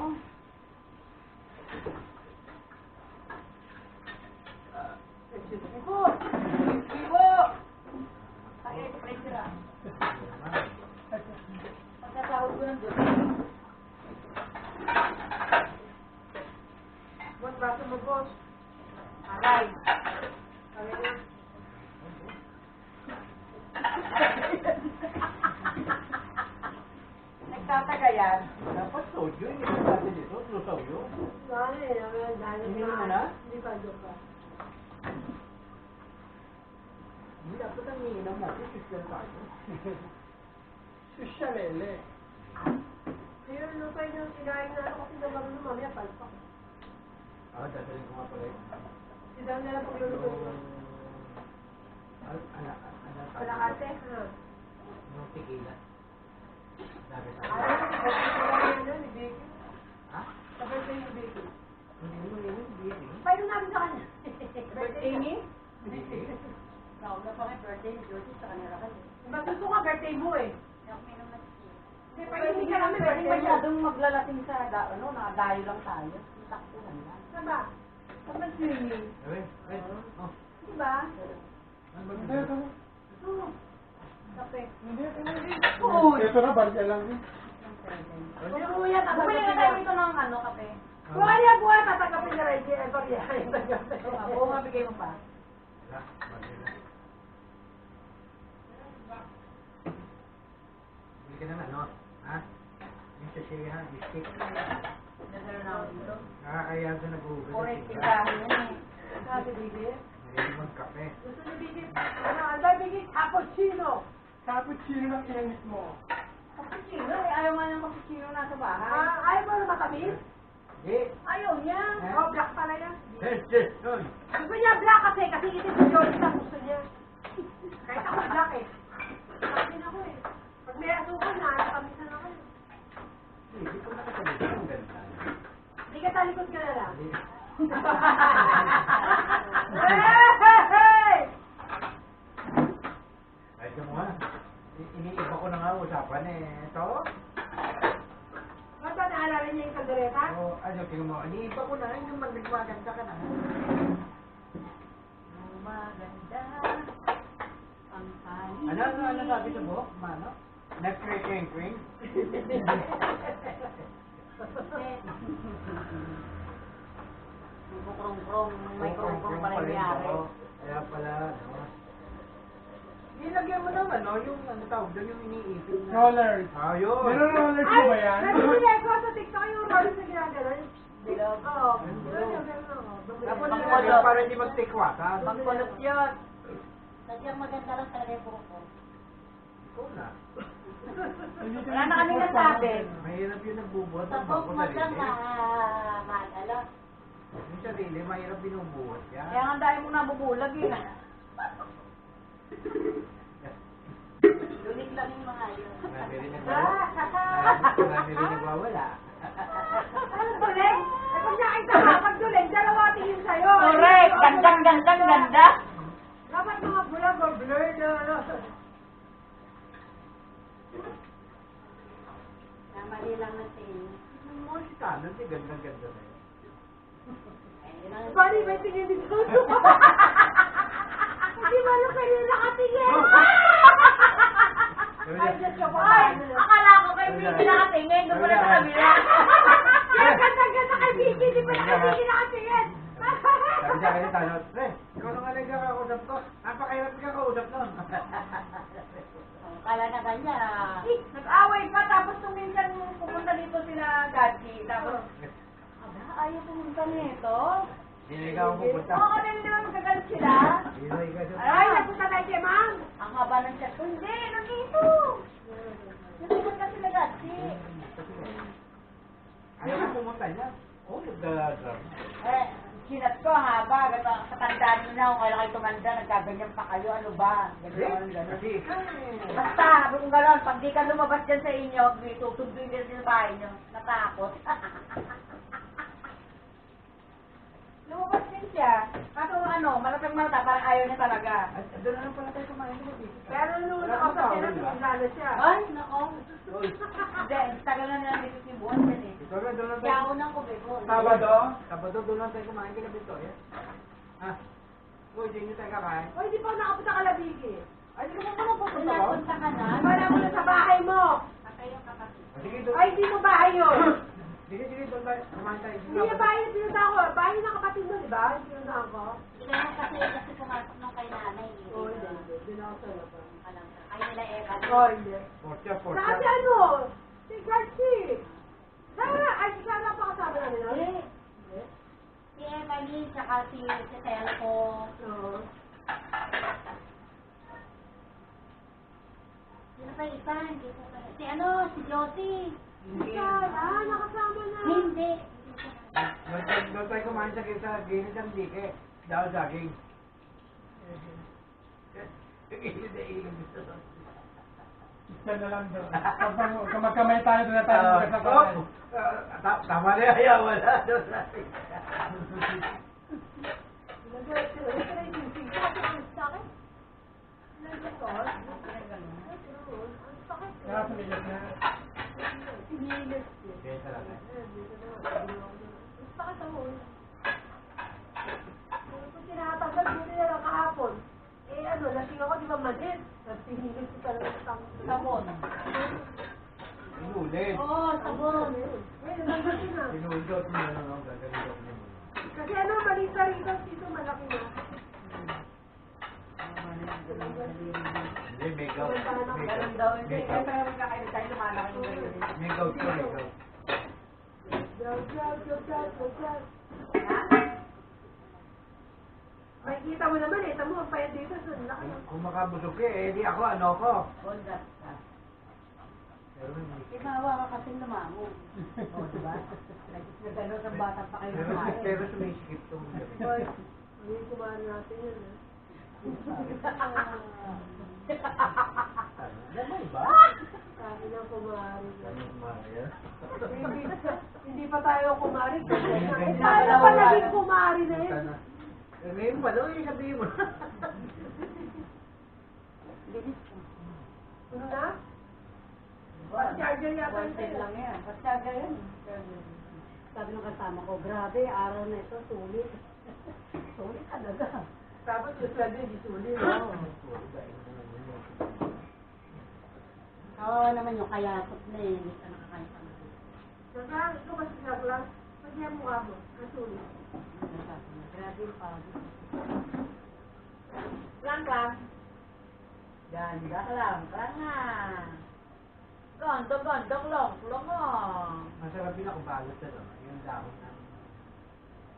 Gripo! Gripo! Kaya ito pressure ah. Pagkasahod ko ng doon. Boss, baso mo, boss. Aray. Kaya niya. Nagtataga yan. Dapat soju, hindi ko natin dito. Lusaw yun. Dahil Hindi mo na? Hindi pa, joke ka. Hindi dapat ang iinom natin. Christian tayo. Sushalele. Pero lupay nung kinain na ako kasi naman nung mamaya palpak. Ah, dadalhin ko nga pala yun. Hindi daw nila pagluluto ko. Wala ate. Yung tequila. Sabi sa Ayaw ko, kasi ko ni Vicky. Ha? Sa birthday ni Vicky. Hindi mo yun, hindi yun. Paano namin sa kanya? Birthday ni? Hindi. Nauna pa may birthday ni Georgie sa kanila kasi. Diba gusto ka birthday mo eh? Hindi, pwede hindi ka namin pwede masyadong maglalasing sa ano, nakadayo lang tayo. Sakto lang yan. Saan ba? Saan ba swimming? Eh, oh. Diba? Ano ba Hindi, ito na. Ito. Kape. Hindi, ito na. Uy! Ito na, barya lang. Bumuya, Bumili na tayo dito ng ano, kape. Buhay, tatanggapin na rin. Eh, barya. Oo, mabigay mo pa. Wala, mali na. Bili ka ng ano? Ha? Yung sasiha, biscuit. Nadalo na ako dito. Nakakaya doon nag-uubos. Oray, tindahan yun eh. Sabi, Vicky. Hindi magkape. Gusto ni Vicky. Ano, anday Vicky? Cappuccino. Cappuccino ng init mo. Cappuccino eh. Ayaw nga ng cappuccino nasa bahay. Ayaw mo na matamis? Hindi. Ayaw niya. Oh, black pala yan. Yes, oy. Gusto niya black kasi itim si George sa gusto niya. Kahit ako black eh. Black din ako eh. Pag may asukal na, kamisan ako eh. Hindi ko nakasalit. Ang ganda. Hindi ka talikod ka na lang. Hindi. Hey! Ay, ito mo nga. Iniiba ko na nga usapan eh. Ito? Ba't ba naalala niya yung kaldereta? O, ano, tingnan mo. Iniiba ko na. Yung magmaganda ka na. Maganda. Ang Ano sabi sa buhok? Mano? Nag-cring-cring-cring? May bukrong-krong, may krong-krong pa rin nangyari. Kaya pala, ano. Nilagyan mo naman, no? Yung ano tawag doon, yung iniipit na. Rollers. Ayun. Meron rollers Ay! mo ba yan? Nabibigay ko sa TikTok yung rollers na ginagano. Bilog. Oo. Ganun. Tapos Pang nilagyan kulot. para hindi mag-tikwasan. Pangkulot yun. Sadyang maganda lang talaga yung buhok ko. Ikaw na. Wala na kaming nasabi. Mahirap yung nagbubuhat Sa ng buhok bako mo lang sarili. maalala. Yung sarili, mahirap binubuhat yan. Kaya nga dahil mo nabubulag eh. Lunig lang yung mga yun. Marami rin nagwawala. Marami rin nagwawala. Ano tuling? Eh pag nakita ka, pag tuling, dalawa tingin sa'yo. Correct! Gandang, gandang, ganda! Dapat mga bulag o blur na ano. Mali lang ng tingin. Yung mga si Canon, di ganda-ganda na yun. Bari, may tingin dito. Hindi ba lang kayo nakatingin? Ay, Diyos ko po. Ay! Akala ko kay Vicky nakatingin. Doon pala sa kabila. Kaya ganda-ganda kay Vicky, di ba na kay Vicky nakatingin? Sabi sa akin ni Canon, pre, ikaw nung aling kakausap ko, napakahirap ka kausap nun. Akala na kanya. Nag-away pa tapos nung minsan pumunta dito sila Gachi. Tapos, aba, ayaw pumunta nito. Hindi ka akong pupunta. Oo, kasi hindi naman magagalit sila. Hindi ka siya. Ay, nagpunta tayo kay Ma'am. Ang haba ng chat ko. Hindi, nandito. kanya. Oh, nagdadram. Sinat ko haba, katandaan nyo na kung kailan kayo tumanda, nagkaganyan pa kayo, ano ba? Ganyan, ganyan. Kasi ikaw eh. Basta, kung gano'n, pag di ka lumabas dyan sa inyo, tutunduin din sa bahay nyo, natakot. Lumabas din siya. Kaso ano, malatang malata, parang ayaw niya talaga. Doon na lang pala tayo kumain ko dito. Pero nung nakapatid na, tumingala siya. Ay, nako. Hindi, tagal na nilang dito si Buwan yan eh. Ito na, doon lang Kaya tayo. ako nang kubego. Sabado doon lang tayo kumain kila Victoria. Ha? Uy, di nyo tayo kakain. O, hindi pa ako nakapunta ka Labigi. Ay, di ka pa pala pupunta ko? Napunta ka na. Wala mo na sa bahay mo. Patay yung kapatid. Sige, doon. Ay, hindi mo bahay yun. Sige, doon tayo. Kumain tayo. Hindi na bahay na pinunta ko. Bahay ng kapatid mo, di ba? Hindi pinunta ako. Hindi kasi pumasok nung kay nanay. Oo, hindi. Hindi na ako sa labas. Ay nila Eva. Oo, hindi. Portia. Saan si ano? Si Garchi. Sara, ay si Sara pa kasama namin. no? Hindi. Si Emily, tsaka si Telco. Oo. Sino pa yung isa? Hindi ko pa. Si ano, si Josie. Si Sara, nakasama na. Hindi. Doon tayo kumain sa gilid ng dike. Dahil saging. Gilid na ilog dito. Isa na lang doon. Pag magkamay tayo, doon na tayo magkasakalan. Tama na ayaw. Wala doon natin. Kaya sumigas na. Kaya talaga. Tinatanggal, buti na lang kahapon. Eh ano, lasing ako, di ba madit? Pinilit ko talaga sa Sabon. Inulit. Oo, sabon. Eh, nandun na. Inudot mo na lang. Gagalidot mo. Kasi ano, balita rito, dito malaki na. Hindi, may gout. Ganun daw. Hindi, May kaya gout. talaga magkakain tayo, lumalaki yung ganyan. May gout ko, may gout. Jog. Ha? Makikita mo naman eh, tamo ang payat dito, so laki ng... Kung makabusog ka eh, di ako, ano ko. Bondat ka. Pero hindi. Imawa ka kasi lumango. O, diba? Nagano sa bata pa kayo lumango. Pero sumisikip to. Boy, hindi kumain natin yun eh. Lamay ba? Sabi ng kumari na. Ano Maria? Hindi pa tayo kumari. Hindi. Tayo pa naging kumari na yun. Eh, ngayon pa daw, sabihin mo. Bilis ka. Ano na? Charger yata One time lang yan. Pastaga yan. Sabi ng kasama ko, grabe, araw na ito, sulit. Sulit talaga. Tapos yung sweldo hindi sulit. Oo naman yung kayakot na eh. Hindi ka nakakain sa mga. Saka, ito kasi lang. Pag yan mukha mo, ang sulit. Grabe yung pagod. Lang. Ganda lang ka nga. Gandang long mo. Masarap din ako balot sa doon. Yung dahon ng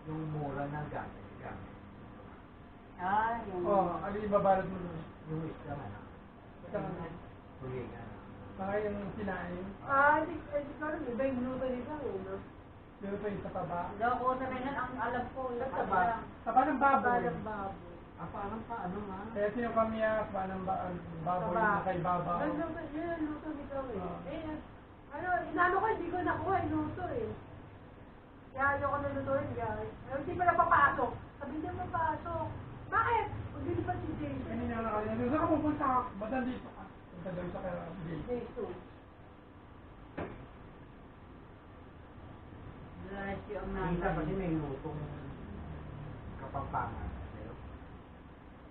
yung mura ng gamit. Ah, yung... Oo, ano yung babalot mo doon? Yung isda na. Ito nga. Huli ka na. Mga yung sinain. Hindi ko alam. Iba yung luto nito eh, no? Pero ito yung sa taba. Loko sa menon, ang alam ko. Yung Sa taba. Taba ng baboy. Balang baboy. Parang pa, ano nga? Kaya ito yung kamiya, taba ng baboy na kay babaw. Yun ang luto nito eh. Inano ko, hindi ko nakuha yung luto eh. Kaya ayaw ko na lutuin, guys. Hindi pala papasok. Sabi niya papasok. Bakit? Hindi pa si Jason. Kanina na kanina. Saan ka pupunta? Ba't nandito ka? Punta doon sa kaya gate. Jason. Bless you ang Minsan kasi nanay. may lutong kapampangan.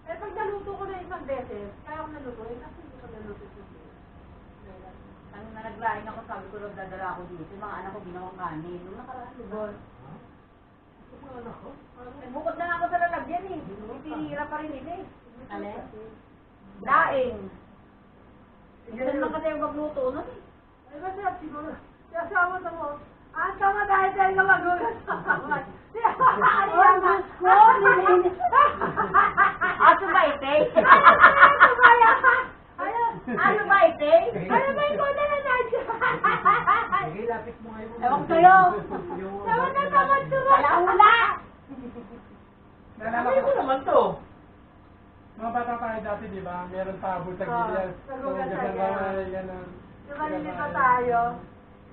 Eh, pag naluto ko na isang beses, kaya ako nalutuin kasi hindi ko naluto si Jason. Ang naglaing ako, sabi ko lang dadala ako dito. Yung mga anak ko ginawang kanin. Nung nakaraan, lubos. Bukod na ako sa lalagyan eh. Pinira pa rin eh. Alin? Daing. Ganun lang kasi yung magluto nun eh. Ay, kasi siguro, kasama sa mo, ang tama dahil tayo na magulat sa kamay. Aso ba ite? Ano ba ite? Ano ba yung kola na nandiyan? Sige, lapit mo ngayon. Ewan ko sa'yo. Yung... Wala! Naalala Sabi ko ko, naman to. mga bata tayo dati, di ba? Meron tabo sa Oo, gilid. nagugas ganun, tayo. ganun. Yung maliliit pa tayo,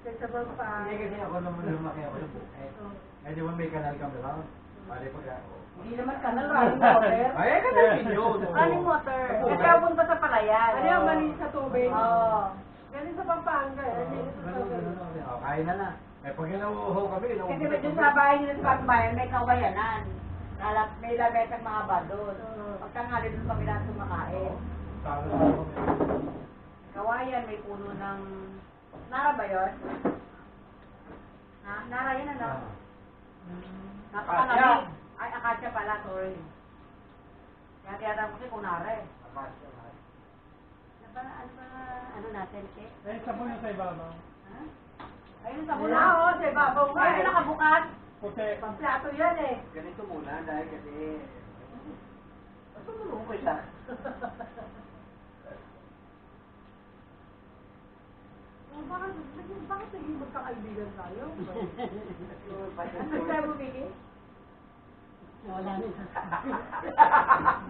kaysa pa. Hindi kasi ako naman lumaki ako sa bukid. Eh, di ba may kanal kami lang? Pare pag ako. Hindi naman kanal, running water. Ay, kanal din yun. Running water. Kasi ako punta sa palayan. Ano yung maliit sa tubig? Oo. Ganun sa Pampanga, eh. Hindi sa Ganun, tubig. ganun. Oh, kaya na. Eh, pag inuuho kami, Kasi may dun sa bahay nila sa Pagbayan, may kawayanan. May lamesang mga badon. Pagtangali doon kami lahat kumakain. Kawayan, may puno ng... Nara ba yun? Ha? Nara yun ano? Napakalamig. Ay, akasya pala, sorry. Kaya tiyatang ko kasi kunara eh. Ano natin, Che? Eh, sabon yung sa ibabaw. Ha? Ayun sa Wala, mula. oh, sa ibabaw nga. Ay, nakabukas. Puti. Pamplato yan eh. Ganito muna dahil kasi... Basta mo kita. Bakit naging magkakaibigan tayo? Ano tayo bumili?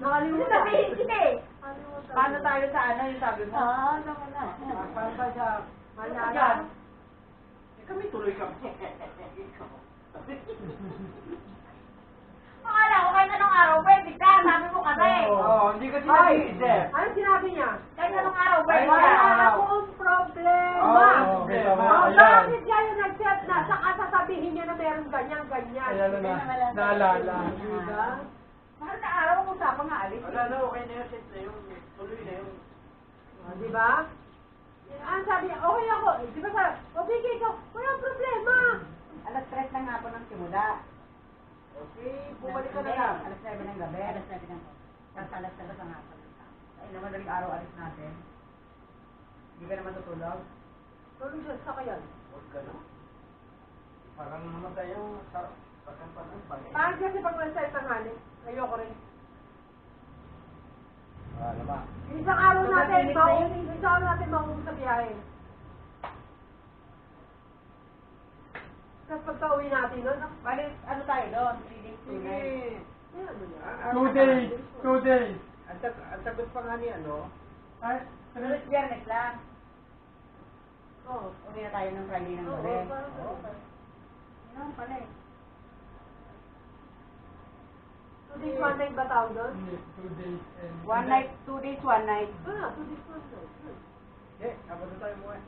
Nakalimutan. Sabihin kita eh. Nakalimutan. Paano tayo sa ano yung sabi mo? naman na. Paano tayo sa Manala? Diyan. Eh, kami tuloy kami. Akala ko kahit anong araw pwede ka. Sabi mo kasi. Oo, hindi kasi Ay! nag-iisip. Ano sinabi niya? Kahit anong araw pwede Wala ka. akong problema. Oo, okay, problema. tama. Oh, Ayan. bakit kayo nag-set na? Saka sasabihin niya na meron ganyan. Ayan na, naalala. Diba? Mahal na araw ang usapan nga alis. Wala na, okay na yun. Set na yun. Tuloy na yun. Oh, diba? Ang sabi niya, okay ako. Eh, di ba sa, okay ikaw, walang problema. Alas 3 ng hapon ng simula. Okay, bumalik ka na lang. Alas 9 ng gabi. Alas 9 ng gabi. Tapos alas 3 ng hapon. Ay, naman daling araw alis natin. Hindi ka naman tutulog. Tulog siya sa kayan. Huwag ka na. Parang namatay yung pagkampanan. Bakit kasi pag website ng hanin, ayoko rin. Wala ba? Yung isang araw natin, Sobrang init na yun eh. yung isang araw natin makuha sa biyahe. Tapos pagka uwi natin nun, Bali, ano tayo doon? 3 days, 2 nights. ano niya? 2 days. 2 days. Ang sagot pa nga ni ano, Ay, Lunes, Biyernes lang. Oo. Uwi na tayo ng Friday ng Oo, gabi. parang ganun. Yun naman pala eh. 2 days, 1 night ba tawag doon? 2 days and... 1 night, 2 days, 1 night. 2 days, 1 night. eh, abot na tayo mo eh.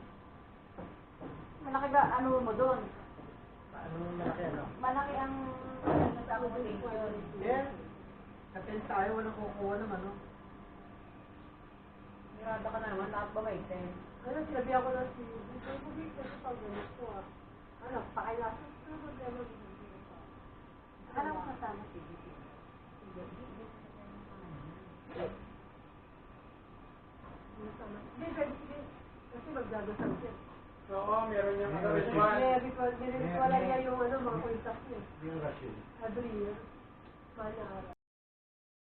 Malaki ba, ano mo doon? Paano mo malaki ano? Malaki ang sa accommodation. Eh, katin tayo, walang kukuha ng ano. Mirada ka na naman, lahat ba may 10? Ano, sinabi ako na si, ito yung kubik kasi pag ganit ko ah. Ano, pakilasan. Ano problema dito? Alam ko kasama si Vicky. Hindi, pwede sige. Kasi magdadasal siya. Oo, meron niyang Meron ritual. Nire-ritual niya yung ano, mga kwintas niya. Hindi yung rasyon. Every year. Mahal na araw.